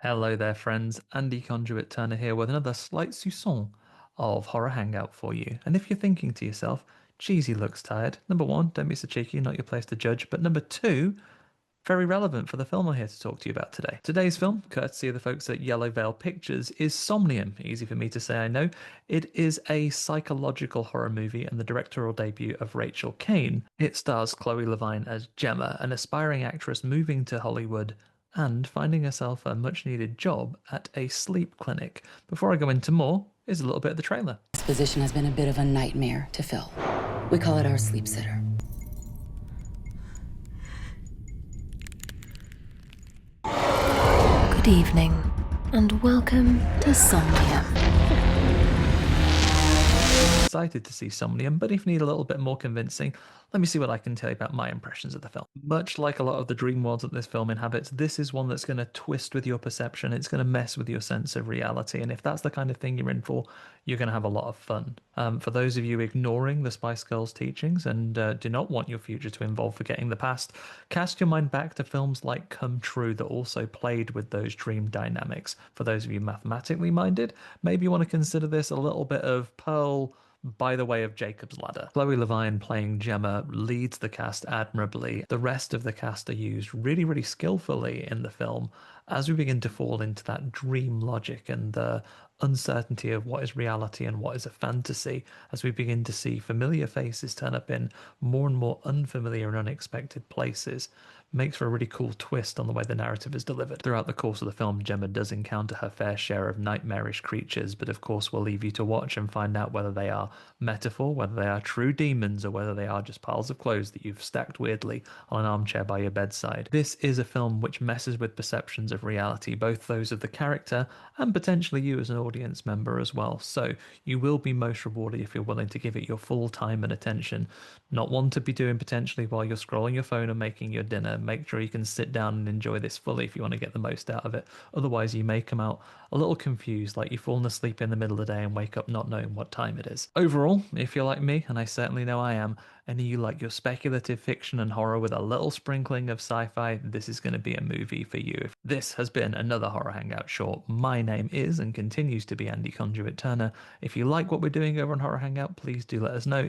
Hello there, friends. Andy Conduit Turner here with another slight soupçon of Horror Hangout for you. And if you're thinking to yourself, geez, he looks tired. Number one, don't be so cheeky, not your place to judge. But number two, very relevant for the film I'm here to talk to you about today. Today's film, courtesy of the folks at Yellow Veil Pictures, is Somnium. Easy for me to say, I know. It is a psychological horror movie and the directorial debut of Racheal Cain. It stars Chloe Levine as Gemma, an aspiring actress moving to Hollywood and finding herself a much needed job at a sleep clinic. Before I go into more, here's a little bit of the trailer. This position has been a bit of a nightmare to fill. We call it our sleep sitter. Good evening, and welcome to Somnium. Excited to see Somnium, but if you need a little bit more convincing, let me see what I can tell you about my impressions of the film. Much like a lot of the dream worlds that this film inhabits, this is one that's going to twist with your perception. It's going to mess with your sense of reality. And if that's the kind of thing you're in for, you're going to have a lot of fun. For those of you ignoring the Spice Girls teachings and do not want your future to involve forgetting the past, cast your mind back to films like Come True that also played with those dream dynamics. For those of you mathematically minded, maybe you want to consider this a little bit of Pearl by the way of Jacob's Ladder. Chloe Levine playing Gemma leads the cast admirably. The rest of the cast are used really, really skillfully in the film as we begin to fall into that dream logic and the uncertainty of what is reality and what is a fantasy, as we begin to see familiar faces turn up in more and more unfamiliar and unexpected places. Makes for a really cool twist on the way the narrative is delivered. Throughout the course of the film, Gemma does encounter her fair share of nightmarish creatures, but of course we'll leave you to watch and find out whether they are metaphor, whether they are true demons, or whether they are just piles of clothes that you've stacked weirdly on an armchair by your bedside. This is a film which messes with perceptions of reality, both those of the character and potentially you as an audience member as well. So you will be most rewarded if you're willing to give it your full time and attention. Not one to be doing potentially while you're scrolling your phone and making your dinner. Make sure you can sit down and enjoy this fully if you want to get the most out of it. Otherwise, you may come out a little confused, like you've fallen asleep in the middle of the day and wake up not knowing what time it is. Overall, if you're like me, and I certainly know I am, and you like your speculative fiction and horror with a little sprinkling of sci-fi, this is going to be a movie for you. This has been another Horror Hangout short. My name is and continues to be Andy Conduit Turner. If you like what we're doing over on Horror Hangout, please do let us know.